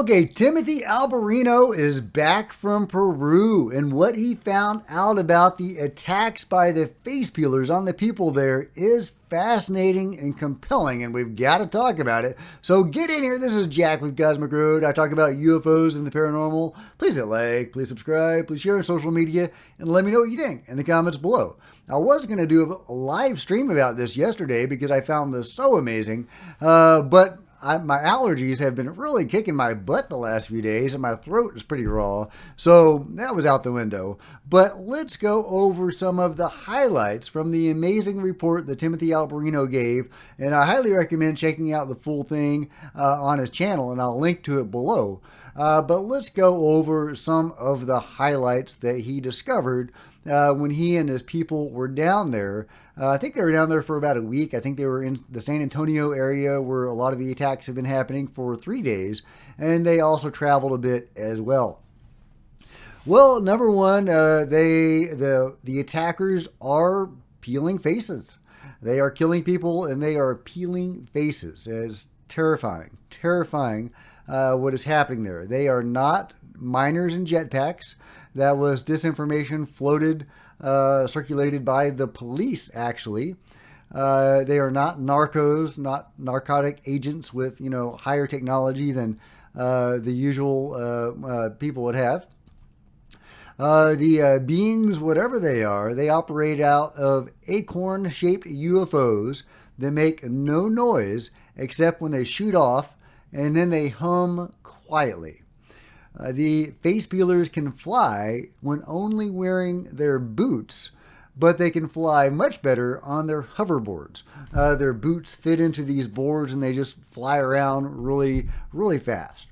Okay, Timothy Alberino is back from Peru, and what he found out about the attacks by the face peelers on the people there is fascinating and compelling, and we've got to talk about it. So get in here. This is Jack with Cosmic Road. I talk about UFOs and the paranormal. Please hit like, please subscribe, please share on social media, and let me know what you think in the comments below. I was going to do a live stream about this yesterday because I found this so amazing, but my allergies have been really kicking my butt the last few days, and my throat is pretty raw, so that was out the window. But let's go over some of the highlights from the amazing report that Timothy Alberino gave, and I highly recommend checking out the full thing on his channel, and I'll link to it below. But let's go over some of the highlights that he discovered when he and his people were down there. I think they were down there for about a week. I think they were in the San Antonio area where a lot of the attacks have been happening for 3 days, and they also traveled a bit as well. Well, number one, the attackers are peeling faces. They are killing people, and they are peeling faces. It's terrifying, terrifying what is happening there. They are not miners in jetpacks. That was disinformation floated, circulated by the police, actually. They are not narcos, not narcotic agents with, higher technology than the usual people would have. The beings, whatever they are, they operate out of acorn-shaped UFOs that make no noise except when they shoot off, and then they hum quietly. The face peelers can fly when only wearing their boots, but they can fly much better on their hoverboards. Their boots fit into these boards and they just fly around really, really fast.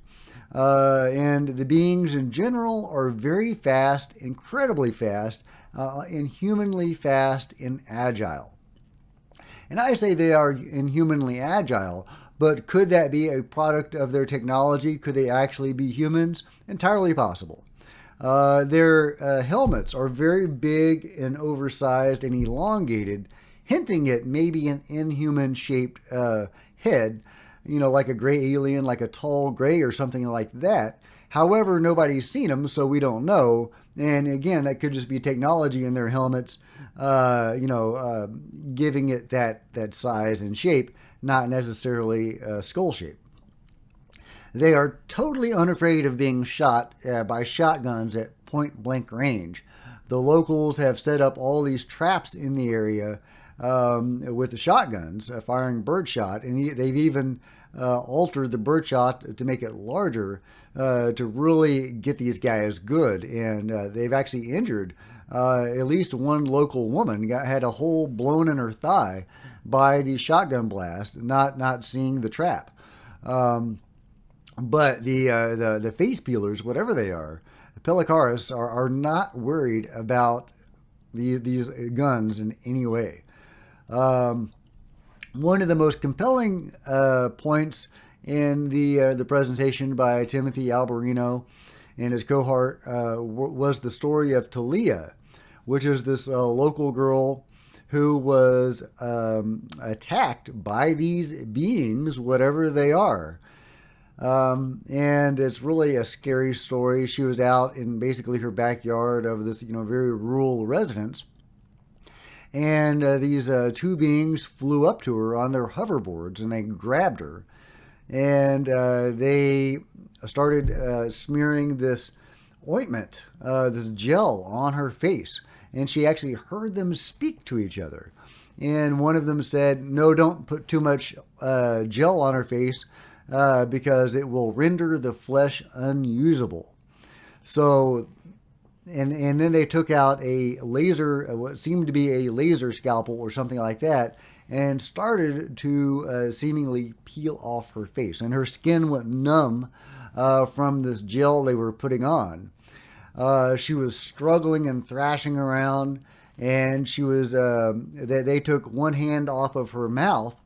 And the beings in general are very fast, incredibly fast, inhumanly fast and agile. And I say they are inhumanly agile, but could that be a product of their technology? Could they actually be humans? Entirely possible. Their helmets are very big and oversized and elongated, hinting at maybe an inhuman-shaped head, like a gray alien, like a tall gray or something like that. However, nobody's seen them, so we don't know. And again, that could just be technology in their helmets, giving it that size and shape, not necessarily skull shape. They are totally unafraid of being shot by shotguns at point blank range. The locals have set up all these traps in the area with the shotguns, firing birdshot, and they've even altered the birdshot to make it larger to really get these guys good. And they've actually injured at least one local woman, had a hole blown in her thigh by the shotgun blast, not seeing the trap. But the face peelers, whatever they are, the Pelicaris are not worried about these guns in any way. One of the most compelling points in the presentation by Timothy Alberino and his cohort was the story of Talia, which is this local girl who was attacked by these beings, whatever they are. And it's really a scary story. She was out in basically her backyard of this, very rural residence. And these two beings flew up to her on their hoverboards and they grabbed her. And they started smearing this ointment, this gel on her face. And she actually heard them speak to each other. And one of them said, "No, don't put too much gel on her face because it will render the flesh unusable." So, and then they took out a laser, what seemed to be a laser scalpel or something like that, and started to seemingly peel off her face. And her skin went numb from this gel they were putting on. She was struggling and thrashing around, and she was. They took one hand off of her mouth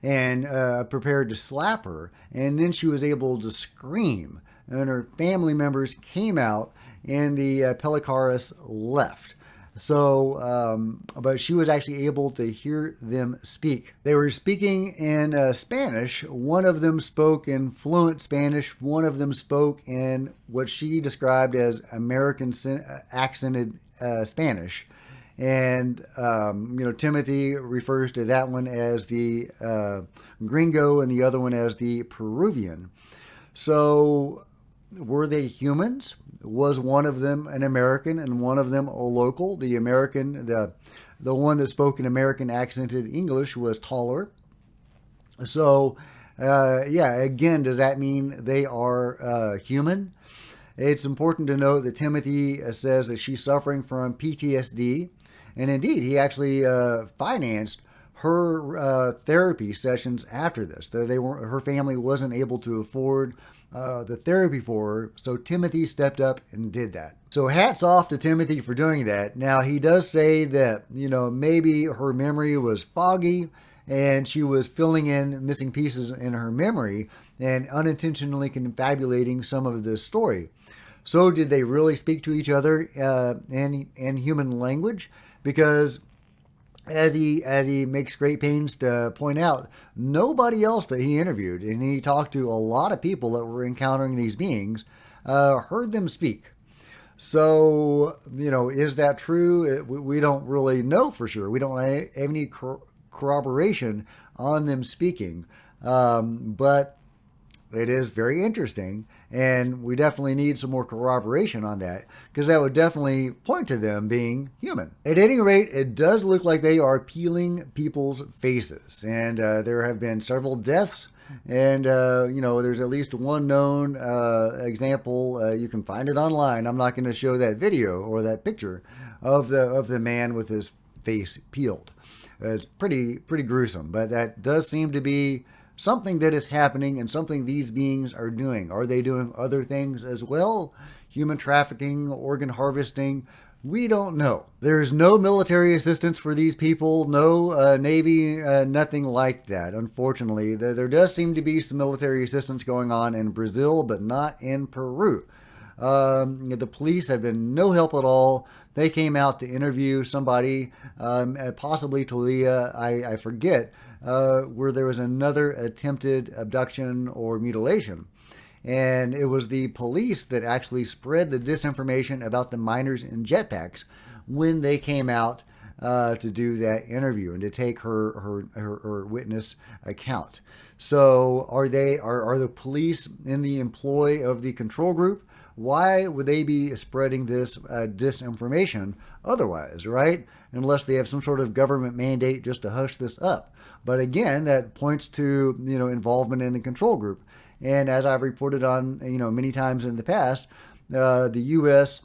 and prepared to slap her, and then she was able to scream. And her family members came out, and the Pelicaris left. So, but she was actually able to hear them speak. They were speaking in Spanish. One of them spoke in fluent Spanish. One of them spoke in what she described as American accented Spanish. And, Timothy refers to that one as the gringo and the other one as the Peruvian. So, were they humans? Was one of them an American and one of them a local? The American, the one that spoke in American accented English was taller. So, again, does that mean they are human? It's important to note that Timothy says that she's suffering from PTSD. And indeed, he actually financed her therapy sessions after this. Her family wasn't able to afford the therapy for her, so Timothy stepped up and did that. So hats off to Timothy for doing that. Now, he does say that, maybe her memory was foggy and she was filling in missing pieces in her memory and unintentionally confabulating some of this story. So did they really speak to each other in human language? Because as he makes great pains to point out, nobody else that he interviewed, and he talked to a lot of people that were encountering these beings, heard them speak. So, is that true? We don't really know for sure. We don't have any corroboration on them speaking. But it is very interesting, and we definitely need some more corroboration on that, because that would definitely point to them being human. At any rate, it does look like they are peeling people's faces, and there have been several deaths, and there's at least one known example. You can find it online. I'm not going to show that video or that picture of the man with his face peeled. It's pretty gruesome, but that does seem to be something that is happening and something these beings are doing. Are they doing other things as well? Human trafficking, organ harvesting? We don't know. There's no military assistance for these people, no Navy, nothing like that. Unfortunately, there does seem to be some military assistance going on in Brazil, but not in Peru. The police have been no help at all. They came out to interview somebody, possibly Talia, I forget, where there was another attempted abduction or mutilation. And it was the police that actually spread the disinformation about the miners in jetpacks when they came out to do that interview and to take her witness account. So are the police in the employ of the control group? Why would they be spreading this disinformation otherwise, right? Unless they have some sort of government mandate just to hush this up. But again, that points to, involvement in the control group. And as I've reported on, many times in the past, the U.S.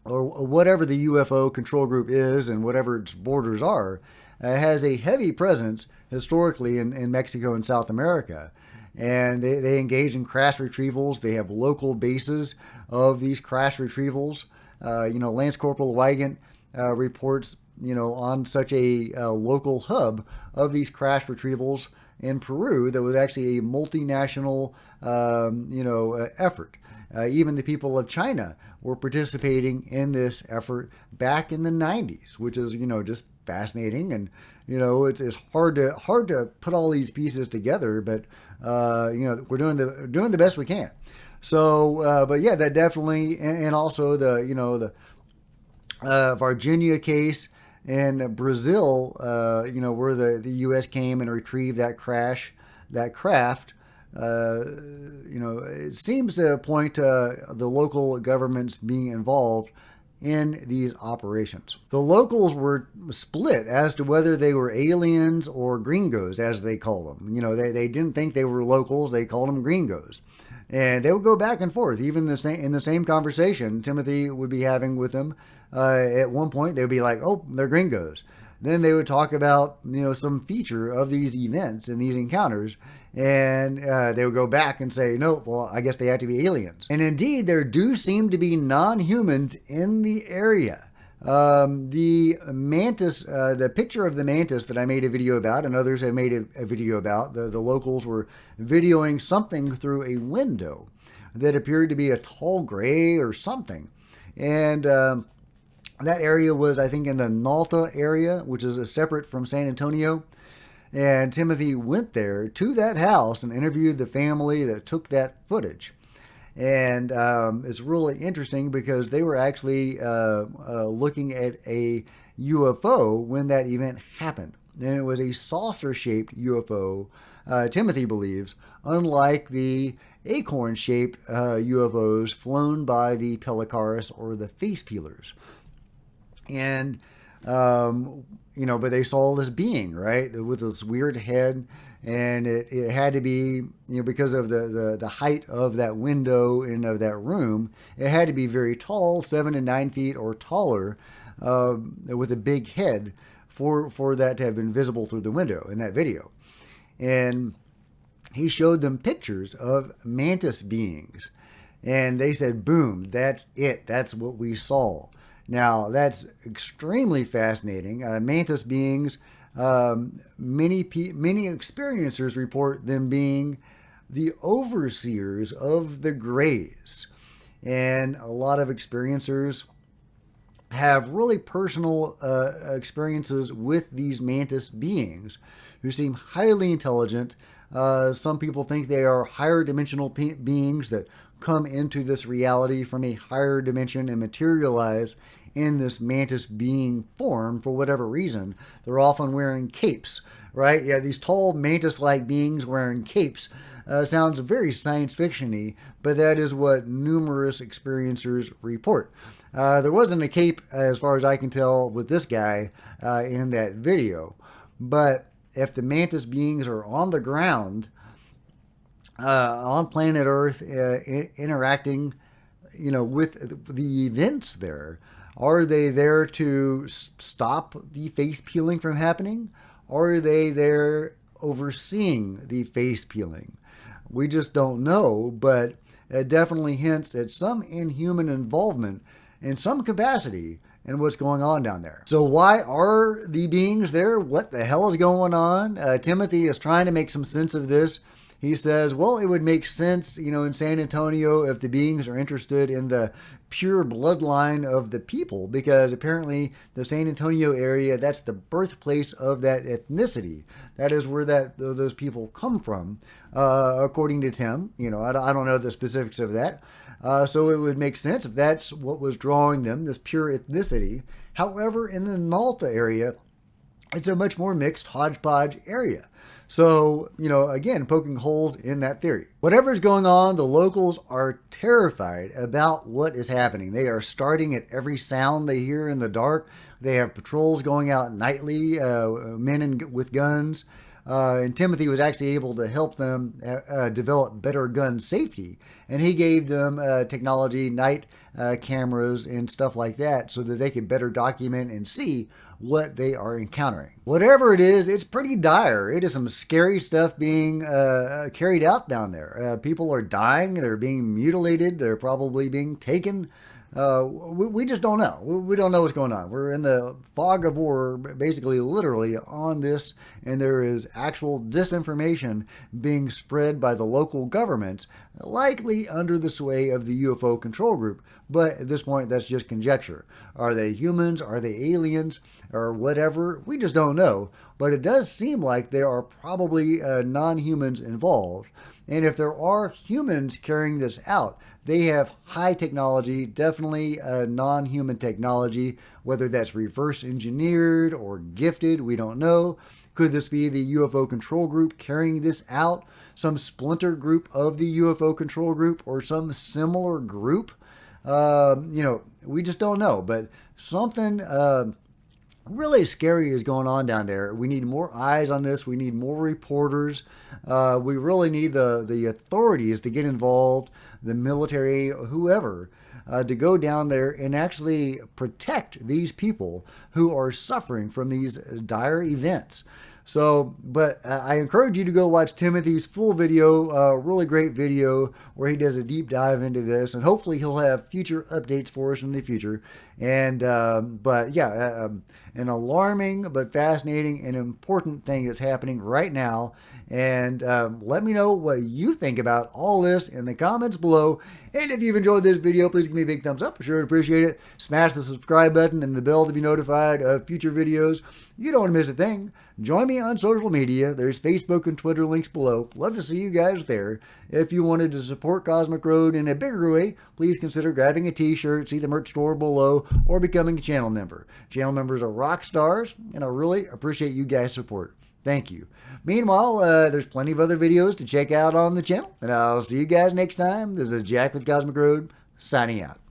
or whatever the UFO control group is and whatever its borders are, has a heavy presence historically in Mexico and South America. And they engage in crash retrievals. They have local bases of these crash retrievals. Lance Corporal Wygant reports, on such a local hub of these crash retrievals in Peru that was actually a multinational, effort. Even the people of China were participating in this effort back in the 90s, which is, just fascinating. And, it's hard to put all these pieces together, but, we're doing the best we can. So, but yeah, that definitely, and also the Virginia case in Brazil, where the U.S. came and retrieved that craft, it seems to point to the local governments being involved in these operations. The locals were split as to whether they were aliens or gringos, as they call them. They didn't think they were locals. They called them gringos. And they would go back and forth. Even in the same conversation Timothy would be having with them, at one point they would be like, oh, they're gringos. Then they would talk about, some feature of these events and these encounters, and they would go back and say, no, well, I guess they have to be aliens. And indeed, there do seem to be non-humans in the area. The mantis, the picture of the mantis that I made a video about, and others have made a video about, the locals were videoing something through a window that appeared to be a tall gray or something. And That area was, I think, in the Nalta area, which is separate from San Antonio. And Timothy went there to that house and interviewed the family that took that footage. And it's really interesting because they were actually looking at a UFO when that event happened. And it was a saucer-shaped UFO, Timothy believes, unlike the acorn-shaped UFOs flown by the Pelicaris or the face peelers. And but they saw this being, right, with this weird head, and it had to be, because of the height of that window and of that room, it had to be very tall, 7 to 9 feet or taller, with a big head for that to have been visible through the window in that video. And he showed them pictures of mantis beings, and they said, boom, that's it. That's what we saw. Now, that's extremely fascinating. Mantis beings, many experiencers report them being the overseers of the grays. And a lot of experiencers have really personal experiences with these mantis beings who seem highly intelligent. Some people think they are higher dimensional beings that come into this reality from a higher dimension and materialize in this mantis being form for whatever reason. They're often wearing capes, right? Yeah, these tall mantis-like beings wearing capes sounds very science fiction-y, but that is what numerous experiencers report. There wasn't a cape, as far as I can tell, with this guy in that video. But if the mantis beings are on the ground, on planet Earth, interacting, with the events there, are they there to stop the face peeling from happening? Or are they there overseeing the face peeling? We just don't know, but it definitely hints at some inhuman involvement in some capacity in what's going on down there. So why are the beings there? What the hell is going on? Timothy is trying to make some sense of this. He says, well, it would make sense, in San Antonio if the beings are interested in the pure bloodline of the people, because apparently the San Antonio area, that's the birthplace of that ethnicity. That is where those people come from, according to Tim. I don't know the specifics of that. So it would make sense if that's what was drawing them, this pure ethnicity. However, in the Nalta area, it's a much more mixed hodgepodge area. So, again, poking holes in that theory. Whatever's going on, the locals are terrified about what is happening. They are starting at every sound they hear in the dark. They have patrols going out nightly, men with guns. And Timothy was actually able to help them develop better gun safety. And he gave them technology, night cameras and stuff like that, so that they could better document and see what they are encountering. Whatever it is, it's pretty dire. It is some scary stuff being carried out down there. People are dying. They're being mutilated. They're probably being taken. We just don't know. We don't know what's going on. We're in the fog of war, basically, literally, on this, and there is actual disinformation being spread by the local government, likely under the sway of the UFO control group. But at this point, that's just conjecture. Are they humans? Are they aliens? Or whatever? We just don't know. But it does seem like there are probably non-humans involved. And if there are humans carrying this out, they have high technology, definitely non-human technology, whether that's reverse engineered or gifted, we don't know. Could this be the UFO control group carrying this out? Some splinter group of the UFO control group or some similar group? We just don't know. But something really scary is going on down there. We need more eyes on this. We need more reporters. We really need the authorities to get involved, the military, whoever, to go down there and actually protect these people who are suffering from these dire events. So, but I encourage you to go watch Timothy's full video, really great video where he does a deep dive into this, and hopefully he'll have future updates for us in the future. And but yeah, an alarming but fascinating and important thing that's happening right now. And let me know what you think about all this in the comments below. And if you've enjoyed this video, please give me a big thumbs up. I sure would appreciate it. Smash the subscribe button and the bell to be notified of future videos. You don't want to miss a thing. Join me on social media. There's Facebook and Twitter links below. Love to see you guys there. If you wanted to support Cosmic Road in a bigger way, please consider grabbing a t-shirt, see the merch store below, or becoming a channel member. Channel members are rock stars, and I really appreciate you guys' support. Thank you. Meanwhile, there's plenty of other videos to check out on the channel, and I'll see you guys next time. This is Jack with Cosmic Road, signing out.